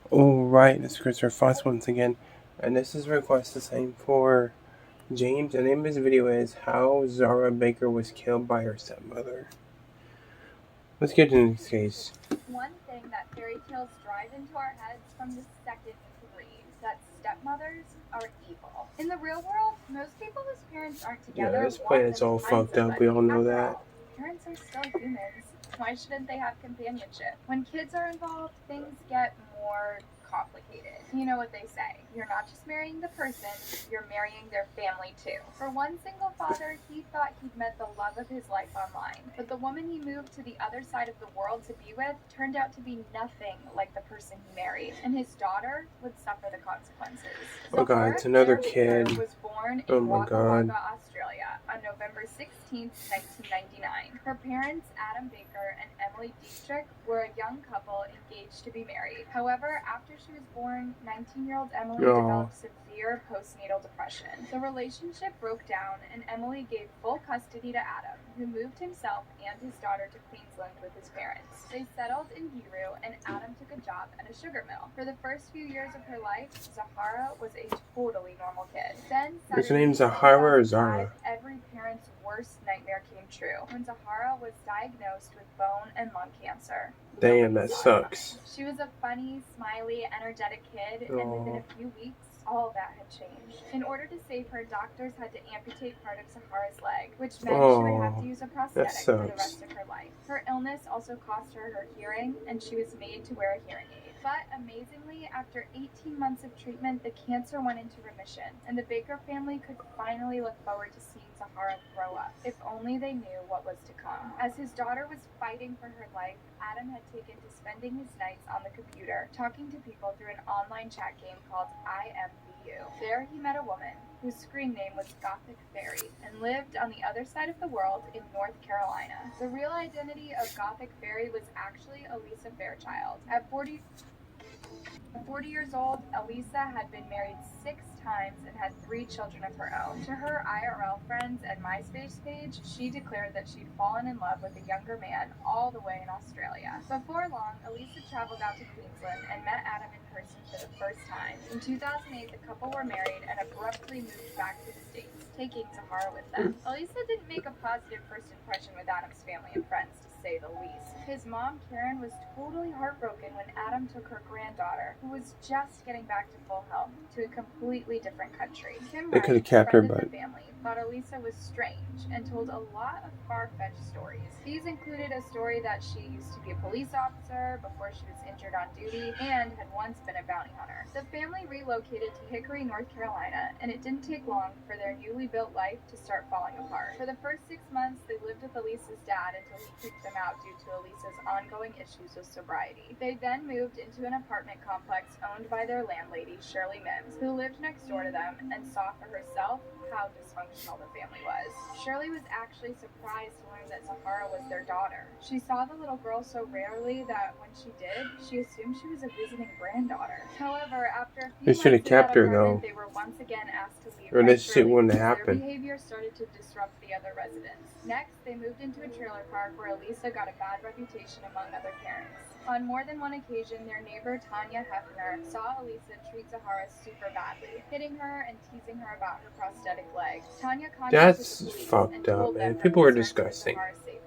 Alright, this is Christopher Foss once again, and this is a request the same for James. The name of his video is How Zahara Baker Was Killed by Her Stepmother. Let's get into this case. One thing that fairy tales drive into our heads from the second we can read, that stepmothers are evil. In the real world, most people whose parents aren't together This planet's all fucked up, we all know that. Parents are still humans. Why shouldn't they have companionship? When kids are involved, things get more complicated. You know what they say, you're not just marrying the person, you're marrying their family too. For one single father, he thought he'd met the love of his life online, but the woman he moved to the other side of the world to be with turned out to be nothing like the person he married, and his daughter would suffer the consequences. Oh god, it's another kid. Was born Oh in my Wagga god. Wagga, Australia on November 16th, 1999. Her parents, Adam Baker and Emily Dietrich, were a young couple engaged to be married. However, after she was born, 19-year-old Emily developed severe postnatal depression. The relationship broke down, and Emily gave full custody to Adam, who moved himself and his daughter to Queensland with his parents. They settled in Giru, and Adam took a job at a sugar mill. For the first few years of her life, Zahara was a totally normal kid. Then, is her name Zahara or Zara? Every parent's worst nightmare came true when Zahara was diagnosed with bone and lung cancer. Damn, that sucks. She was a funny, smiley, energetic kid, and within a few weeks, all that had changed. In order to save her, doctors had to amputate part of Zahara's leg, which meant she would have to use a prosthetic for the rest of her life. Her illness also cost her her hearing, and she was made to wear a hearing aid. But amazingly, after 18 months of treatment, the cancer went into remission, and the Baker family could finally look forward to seeing Zahara grow up. If only they knew what was to come. As his daughter was fighting for her life, Adam had taken to spending his nights on the computer, talking to people through an online chat game called IMVU. There he met a woman whose screen name was Gothic Fairy and lived on the other side of the world in North Carolina. The real identity of Gothic Fairy was actually Elisa Fairchild. At 40 years old, Elisa had been married 6 times and had 3 children of her own. To her IRL friends and MySpace page, she declared that she'd fallen in love with a younger man all the way in Australia. Before long, Elisa traveled out to Queensland and met Adam in person for the first time. In 2008, the couple were married and abruptly moved back to the States, taking Zahara with them. Elisa didn't make a positive first impression with Adam's family and friends, to say the least. His mom, Karen, was totally heartbroken when Adam took her granddaughter, who was just getting back to full health, to a completely different country. Kim They could have Wright, kept her, friend of but the family, thought Elisa was strange and told a lot of far-fetched stories. These included a story that she used to be a police officer before she was injured on duty and had once been a bounty hunter. The family relocated to Hickory, North Carolina, and it didn't take long for their newly built life to start falling apart. For the first 6 months, they lived with Elisa's dad until he kicked them out due to Elisa's ongoing issues with sobriety. They then moved into an apartment complex owned by their landlady, Shirley Mims, who lived next door to them and saw for herself how dysfunctional the family was. Shirley was actually surprised to learn that Zahara was their daughter. She saw the little girl so rarely that when she did, she assumed she was a visiting granddaughter. However, after a few months in that apartment, they were once again asked to leave. Or this shit wouldn't happen. Their behavior started to disrupt the other residents. Next, they moved into a trailer park where Elisa got a bad reputation among other parents. On more than one occasion, their neighbor Tanya Hefner saw Elisa treat Zahara super badly, hitting her and teasing her about her prosthetic leg. Tanya contacted the police and told them People were concerns for disgusting. Zahara's safety,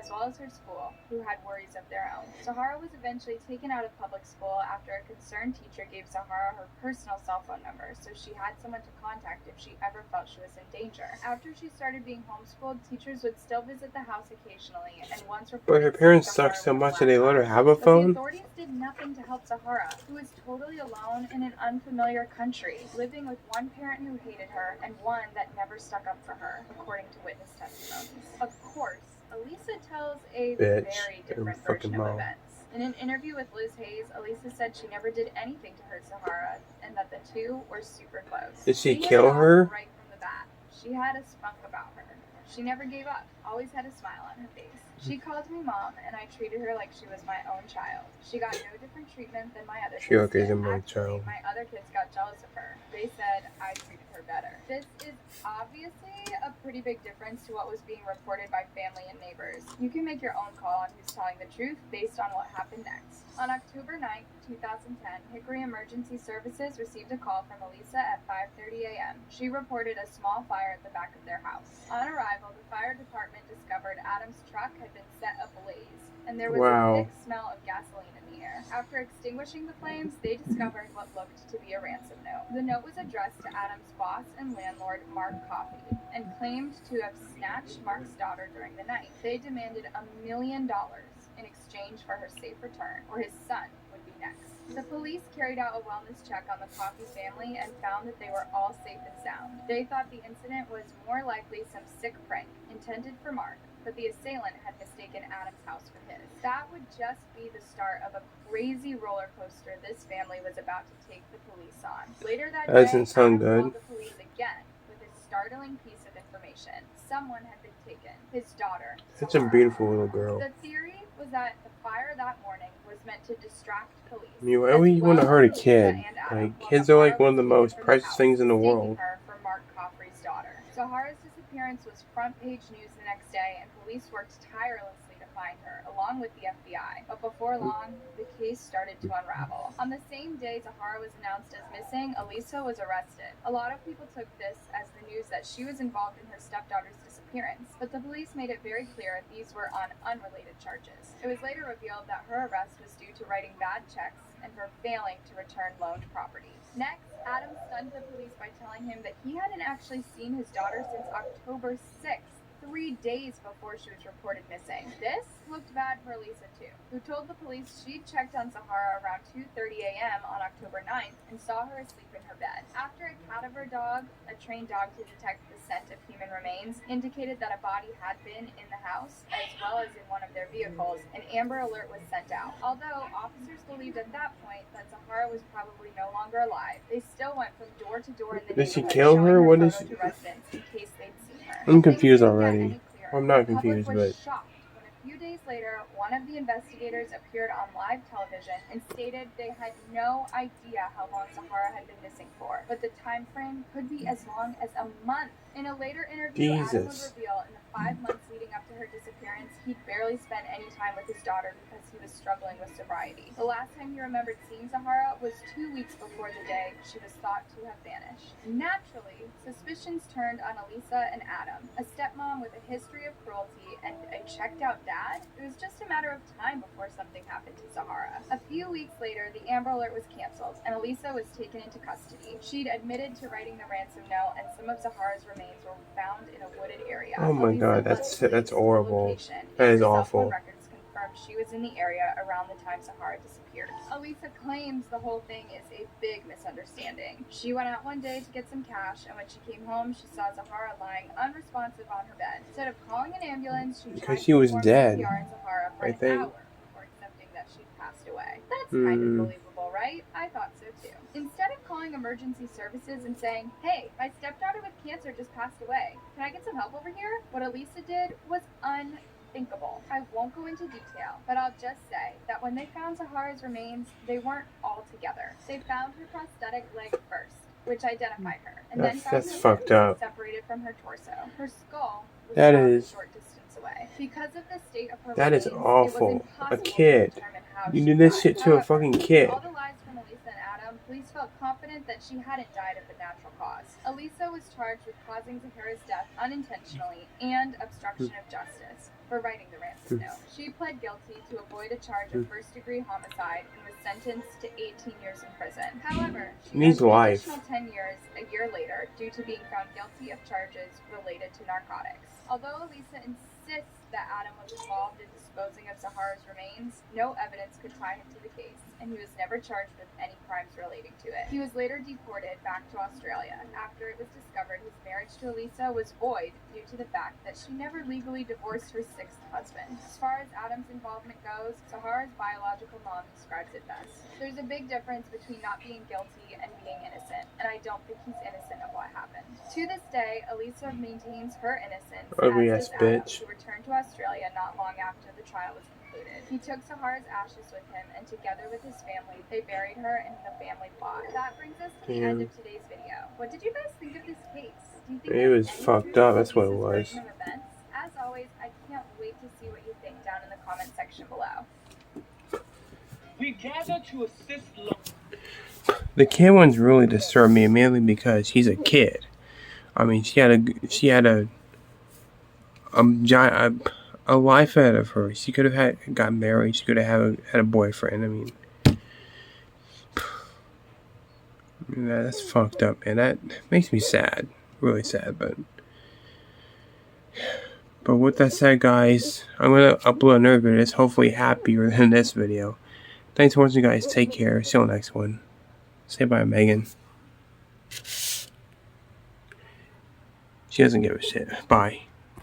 as well as her school, who had worries of their own. Zahara was eventually taken out of public school after a concerned teacher gave Zahara her personal cell phone number, so she had someone to contact if she ever felt she was in danger. After she started being homeschooled, teachers would still visit the house occasionally, and once reported. But her parents sucked so much that they let her have a phone? The authorities did nothing to help Zahara, who was totally alone in an unfamiliar country, living with one parent who hated her and one that never stuck up for her, according to witness testimonies. Of course, Elisa tells a very different version of events. In an interview with Liz Hayes, Elisa said she never did anything to hurt Zahara and that the two were super close. Did she kill her? Right from the bat. She had a spunk about her. She never gave up, always had a smile on her face. She called me mom, and I treated her like she was my own child. She got no different treatment than my other kids did. isn't my Actually, child. my other kids got jealous of her. They said I treated her better. This is obviously a pretty big difference to what was being reported by family and neighbors. You can make your own call on who's telling the truth based on what happened next. On October 9th, 2010, Hickory Emergency Services received a call from Elisa at 5:30 a.m. She reported a small fire at the back of their house. On arrival, the fire department discovered Adam's truck had been set ablaze, and there was a thick smell of gasoline in the air. After extinguishing the flames, they discovered what looked to be a ransom note. The note was addressed to Adam's boss and landlord, Mark Coffey, and claimed to have snatched Mark's daughter during the night. They demanded $1 million in exchange for her safe return, or his son would be next. The police carried out a wellness check on the Coffey family and found that they were all safe and sound. They thought the incident was more likely some sick prank intended for Mark, but the assailant had mistaken Adam's house for his. That would just be the start of a crazy roller coaster this family was about to take the police on. Later that day, Adam called the police again with a startling piece of information. Someone had been taken. His daughter. Such a beautiful little girl. The theory was that the fire that morning was meant to distract police. Why would you want to hurt a kid? Like, kids are like one of the most precious things in the world. Her for Mark Coffey's daughter. Zahara's disappearance was front-page news the next day, and police worked tirelessly to find her, along with the FBI. But before long, the case started to unravel. On the same day Zahara was announced as missing, Elisa was arrested. A lot of people took this as the news that she was involved in her stepdaughter's disappearance, but the police made it very clear these were on unrelated charges. It was later revealed that her arrest was due to writing bad checks and for failing to return loaned property. Next, Adam stunned the police by telling him that he hadn't actually seen his daughter since October 6th, 3 days before she was reported missing. This looked bad for Elisa too, who told the police she'd checked on Zahara around 2:30 a.m. on October 9th and saw her asleep in her bed. After a cadaver dog, a trained dog to detect the scent of human remains, indicated that a body had been in the house, as well as in one of their vehicles, an Amber Alert was sent out. Although officers believed at that point that Zahara was probably no longer alive, they still went from door to door in the neighborhood. Did she kill her? What is she? Residents in case they'd seen her. I'm confused already. I'm not confused, but shocked when a few days later, one of the investigators appeared on live television and stated they had no idea how long Zahara had been missing for, but the time frame could be as long as a month. In a later interview, Adam would reveal in the 5 months leading up to her disappearance, he'd barely spent any time with his daughter because he was struggling with sobriety. The last time he remembered seeing Zahara was 2 weeks before the day she was thought to have vanished. Naturally, suspicions turned on Elisa and Adam, a stepmom with a history of cruelty and a checked-out dad. It was just a matter of time before something happened to Zahara. A few weeks later, the Amber Alert was canceled, and Elisa was taken into custody. She'd admitted to writing the ransom note, and some of Zahara's remains were found in a wooded area. Oh my God, that's horrible. That is awful. Records confirmed she was in the area around the time Zahara disappeared. Elisa claims the whole thing is a big misunderstanding. She went out one day to get some cash, and when she came home, she saw Zahara lying unresponsive on her bed. Instead of calling an ambulance, she tried to was dead. Zahara for an hour before accepting that she'd passed away. That's kind of believable, right? I thought so too. Instead of calling emergency services and saying, "Hey, my stepdaughter with cancer just passed away. Can I get some help over here?" What Elisa did was unthinkable. I won't go into detail, but I'll just say that when they found Zahara's remains, they weren't all together. They found her prosthetic leg first, which identified her, and then found her fucked up. Separated from her torso. Her skull was that found is a short distance away. Because of the state of her that remains, is awful. It was impossible a kid. to determine how you she do this died. shit to a fucking kid. All the lies from Elisa and Adam, police felt confident that she hadn't died of a natural cause. Elisa was charged with causing Zahara's death unintentionally and obstruction of justice for writing the ransom note. She pled guilty to avoid a charge of first-degree homicide and was sentenced to 18 years in prison. However, she needs life. Additional 10 years a year later due to being found guilty of charges related to narcotics. Although Elisa insists that Adam was involved in disposing of Zahara's remains, no evidence could tie him to the case, and he was never charged with any crimes relating to it. He was later deported back to Australia after it was discovered his marriage to Elisa was void due to the fact that she never legally divorced her sixth husband. As far as Adam's involvement goes, Zahara's biological mom describes it best. There's a big difference between not being guilty and being innocent, and I don't think he's innocent of what happened. To this day, Elisa maintains her innocence, Ugly as ass does Adam, bitch. who returned to Australia not long after the trial was concluded. He took Zahara's ashes with him, and together with his family, they buried her in the family plot. That brings us to the end of today's video. What did you guys think of this case? Do you think it was fucked up? That's what it was. As always, I can't wait to see what you think down in the comment section below. We gather to assist. The kid ones really disturbed me, mainly because he's a kid. I mean, she had a life ahead of her. She could have got married. She could have had a boyfriend. I mean, that's fucked up, man. That makes me sad, really sad. But with that said, guys, I'm gonna upload another video that's hopefully happier than this video. Thanks for watching, guys. Take care. See you on the next one. Say bye, Megan. She doesn't give a shit. Bye.